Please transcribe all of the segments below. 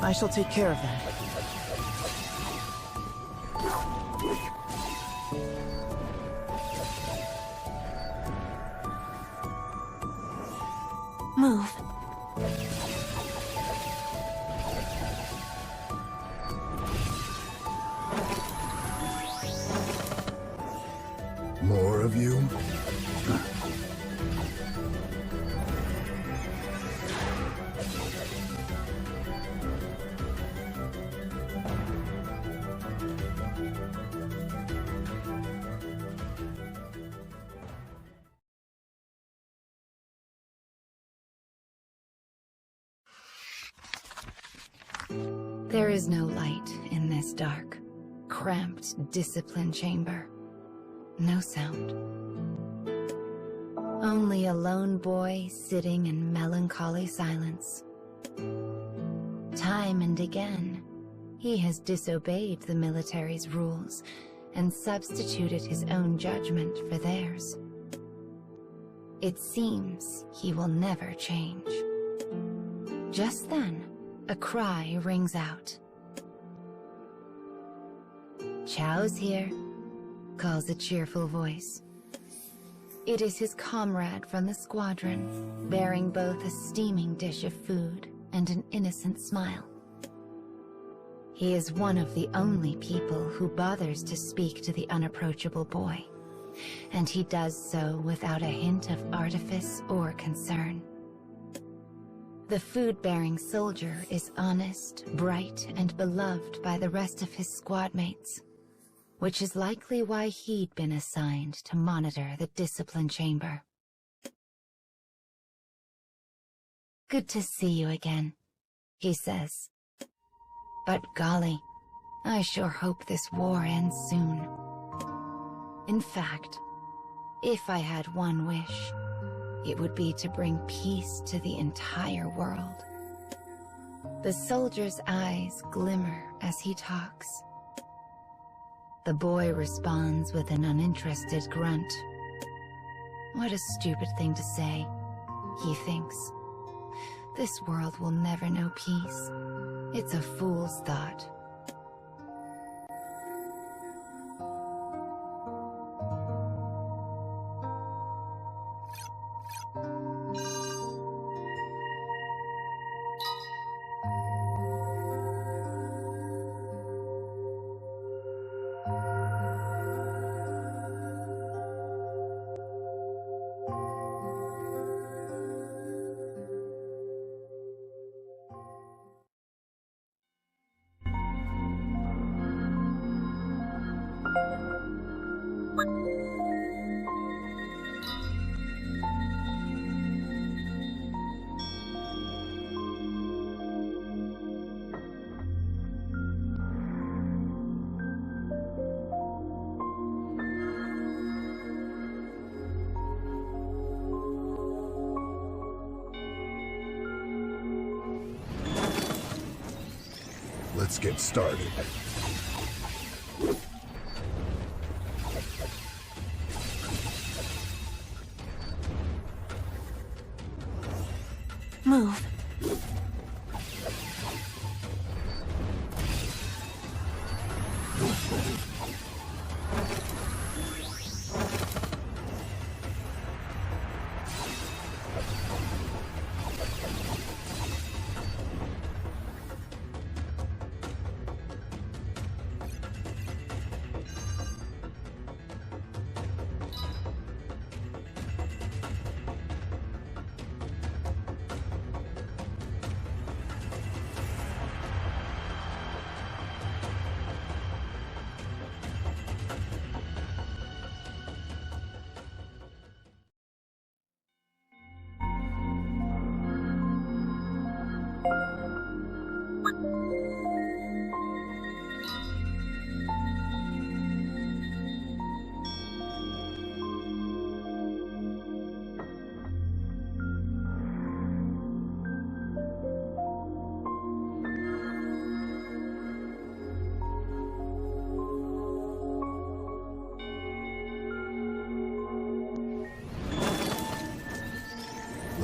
I shall take care of that. Move. More of you? There is no light in this dark, cramped discipline chamber. No sound. Only a lone boy sitting in melancholy silence. Time and again, he has disobeyed the military's rules and substituted his own judgment for theirs. It seems he will never change. Just then, a cry rings out. "Chow's here," calls a cheerful voice. It is his comrade from the squadron, bearing both a steaming dish of food and an innocent smile. He is one of the only people who bothers to speak to the unapproachable boy, and he does so without a hint of artifice or concern. The food-bearing soldier is honest, bright, and beloved by the rest of his squad mates, which is likely why he'd been assigned to monitor the discipline chamber. "Good to see you again," he says. "But golly, I sure hope this war ends soon. In fact, if I had one wish, it would be to bring peace to the entire world." The soldier's eyes glimmer as he talks. The boy responds with an uninterested grunt. What a stupid thing to say, he thinks. This world will never know peace. It's a fool's thought. Let's get started. Move.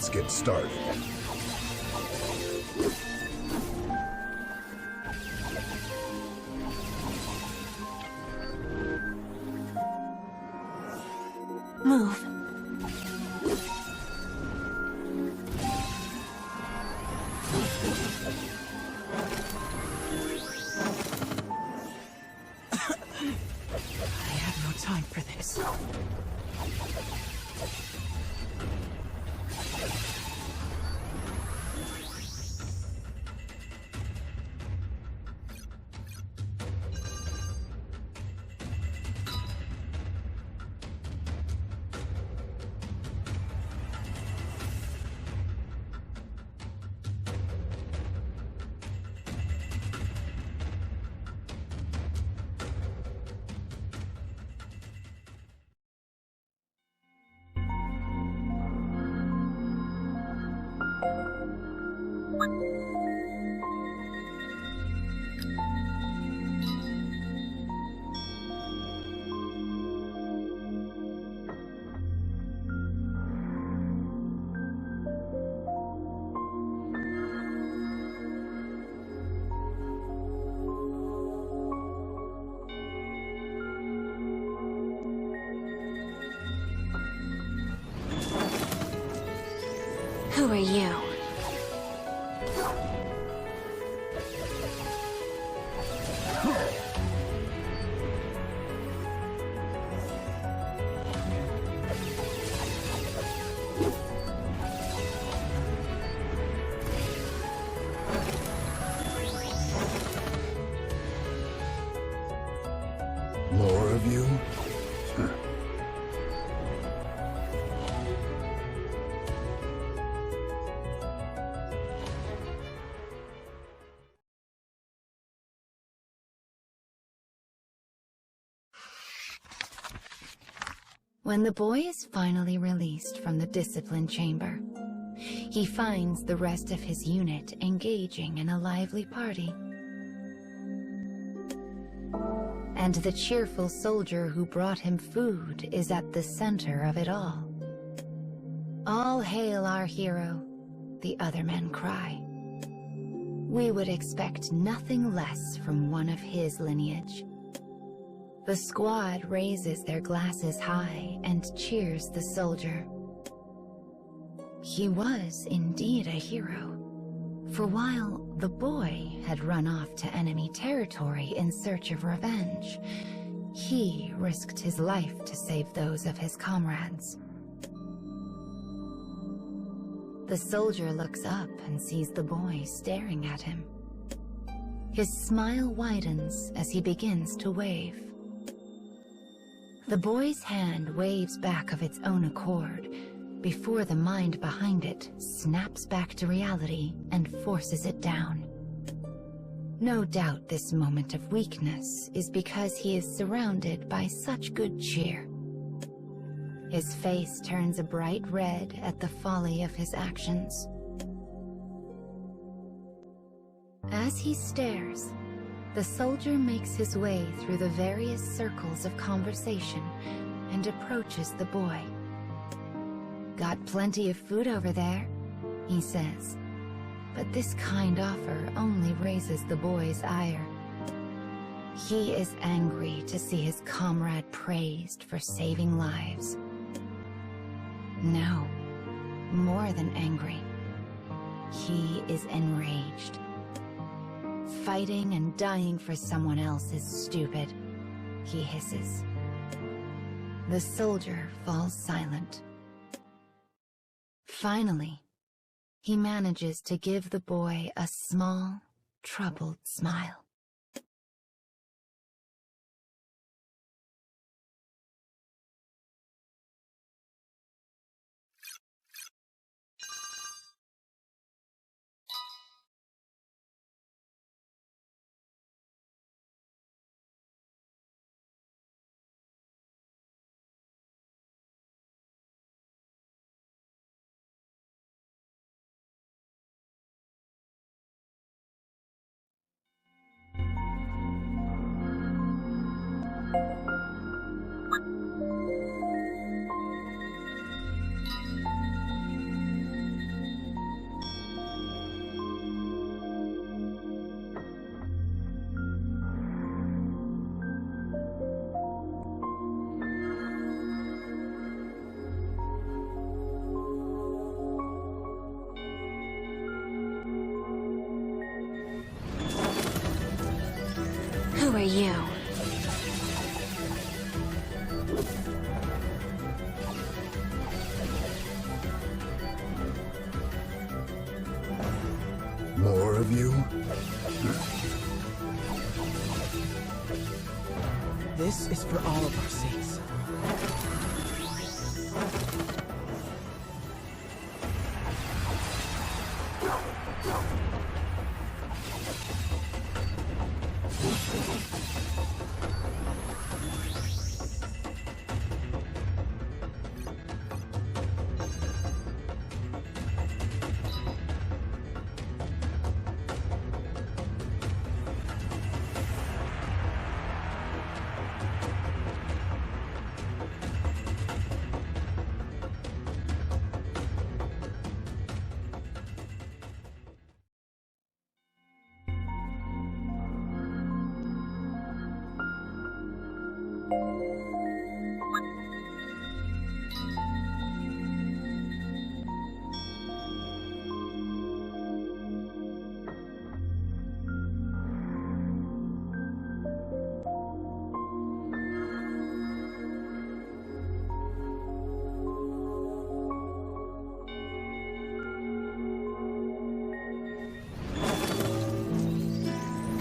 Let's get started. Move. I have no time for this. Who are you? More of you? When the boy is finally released from the discipline chamber, he finds the rest of his unit engaging in a lively party. And the cheerful soldier who brought him food is at the center of it all. All hail our hero, the other men cry. We would expect nothing less from one of his lineage. The squad raises their glasses high and cheers the soldier. He was indeed a hero, for while the boy had run off to enemy territory in search of revenge, he risked his life to save those of his comrades. The soldier looks up and sees the boy staring at him. His smile widens as he begins to wave. The boy's hand waves back of its own accord before the mind behind it snaps back to reality and forces it down. No doubt this moment of weakness is because he is surrounded by such good cheer. His face turns a bright red at the folly of his actions. As he stares, the soldier makes his way through the various circles of conversation and approaches the boy. "Got plenty of food over there," he says. But this kind offer only raises the boy's ire. He is angry to see his comrade praised for saving lives. No, more than angry. He is enraged. Fighting and dying for someone else is stupid, he hisses. The soldier falls silent. Finally, he manages to give the boy a small, troubled smile. Who are you? More of you? This is for all of our sakes.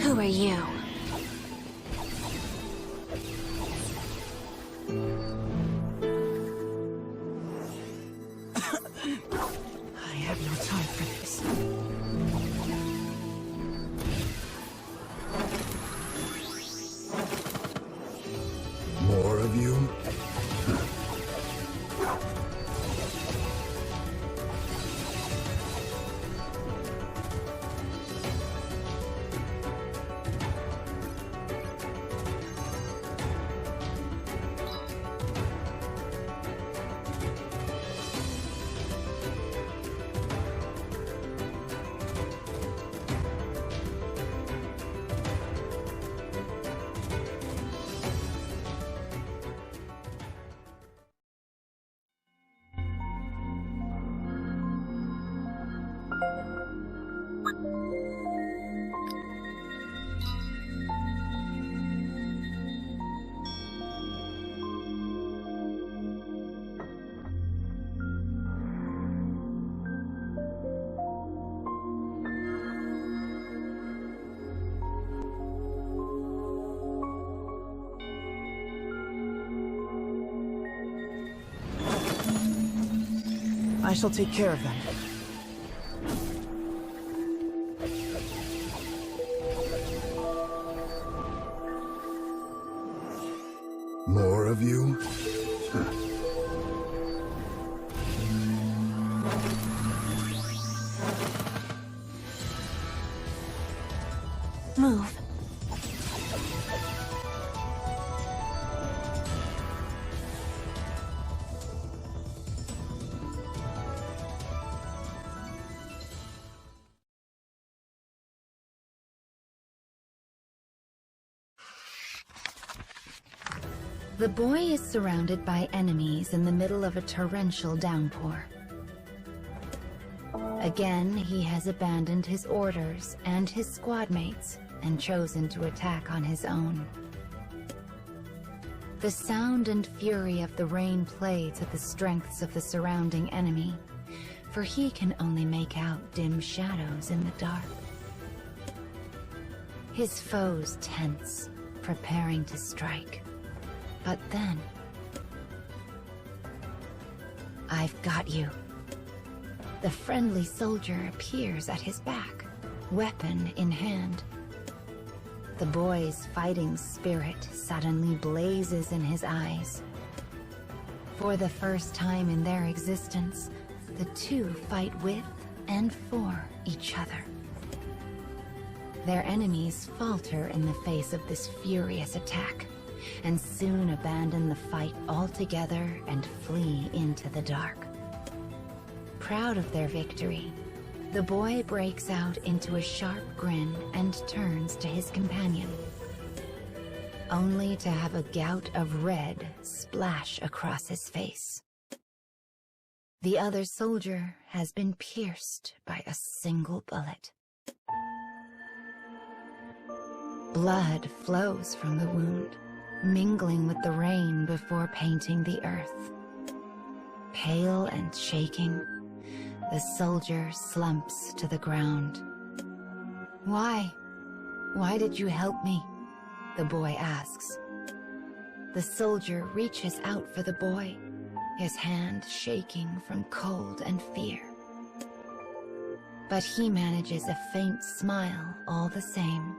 Who are you? I have no time for this. More of you? I shall take care of them. More of you? Move. The boy is surrounded by enemies in the middle of a torrential downpour. Again, he has abandoned his orders and his squad mates and chosen to attack on his own. The sound and fury of the rain play to the strengths of the surrounding enemy, for he can only make out dim shadows in the dark. His foes tense, preparing to strike. But then... I've got you. The friendly soldier appears at his back, weapon in hand. The boy's fighting spirit suddenly blazes in his eyes. For the first time in their existence, the two fight with and for each other. Their enemies falter in the face of this furious attack, and soon abandon the fight altogether and flee into the dark. Proud of their victory, the boy breaks out into a sharp grin and turns to his companion, only to have a gout of red splash across his face. The other soldier has been pierced by a single bullet. Blood flows from the wound, mingling with the rain before painting the earth. Pale and shaking, the soldier slumps to the ground. Why? Why did you help me? The boy asks. The soldier reaches out for the boy, his hand shaking from cold and fear. But he manages a faint smile all the same.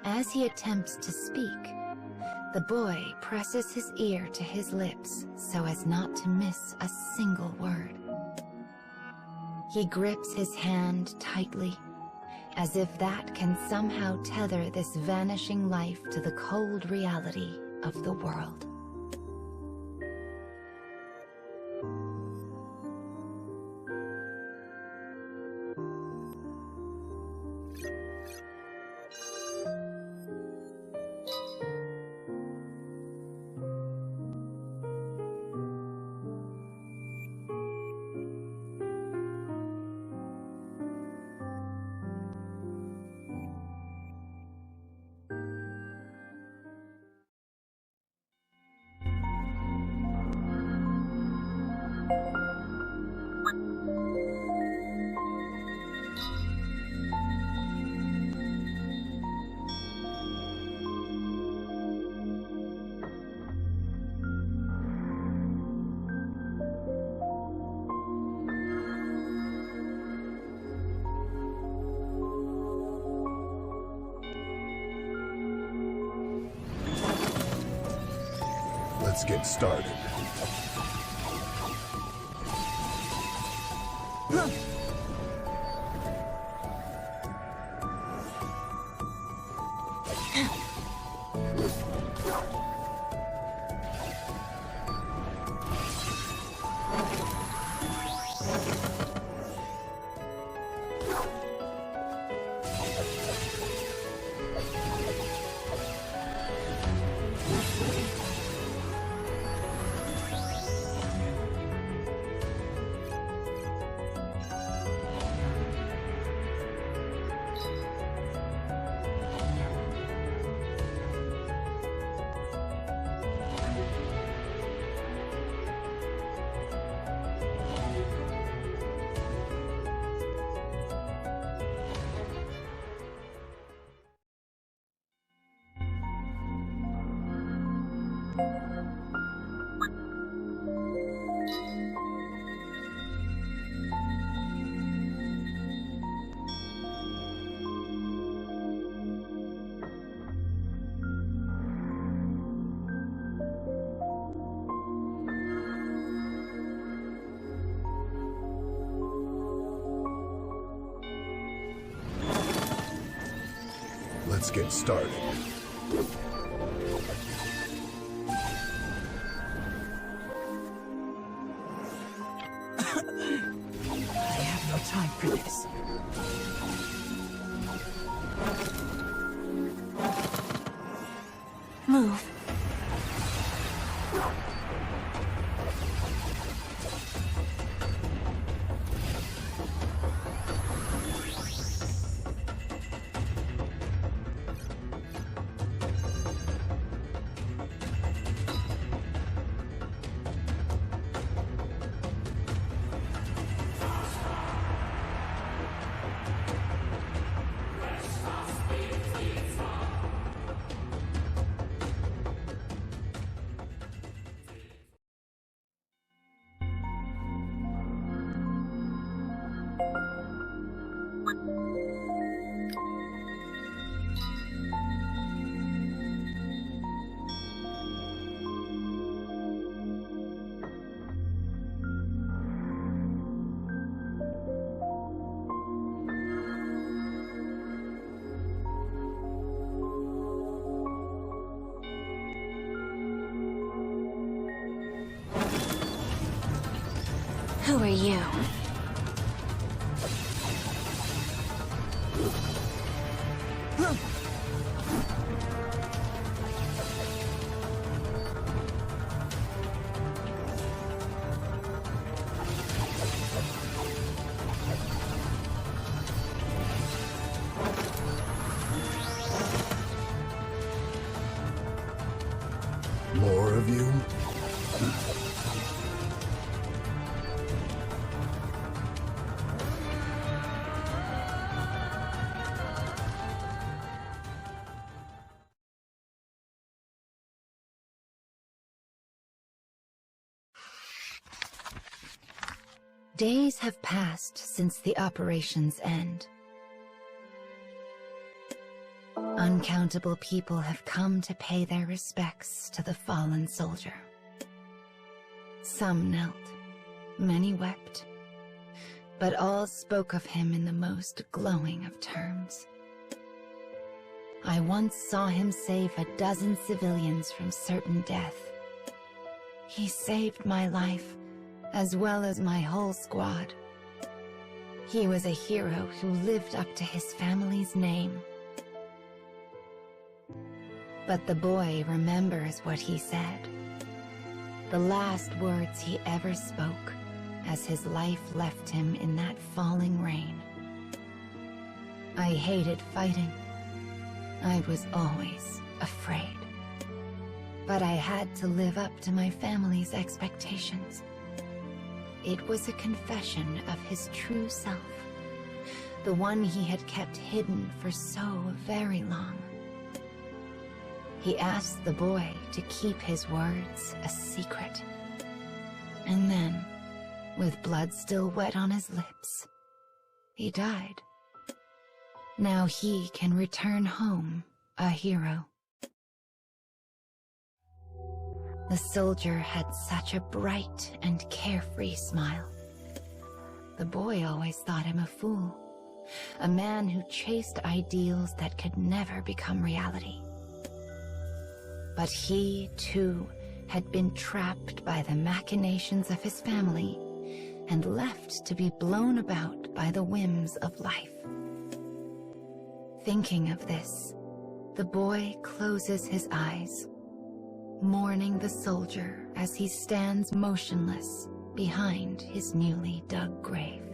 As he attempts to speak, the boy presses his ear to his lips so as not to miss a single word. He grips his hand tightly, as if that can somehow tether this vanishing life to the cold reality of the world. Let's get started. Let's get started. I have no time for this. Move. Who are you? of you? Days have passed since the operation's end. Uncountable people have come to pay their respects to the fallen soldier. Some knelt, many wept, but all spoke of him in the most glowing of terms. I once saw him save a dozen civilians from certain death. He saved my life, as well as my whole squad. He was a hero who lived up to his family's name. But the boy remembers what he said. The last words he ever spoke as his life left him in that falling rain. I hated fighting. I was always afraid. But I had to live up to my family's expectations. It was a confession of his true self, the one he had kept hidden for so very long. He asked the boy to keep his words a secret. And then, with blood still wet on his lips, he died. Now he can return home a hero. The soldier had such a bright and carefree smile. The boy always thought him a fool, a man who chased ideals that could never become reality. But he, too, had been trapped by the machinations of his family and left to be blown about by the whims of life. Thinking of this, the boy closes his eyes, mourning the soldier as he stands motionless behind his newly dug grave.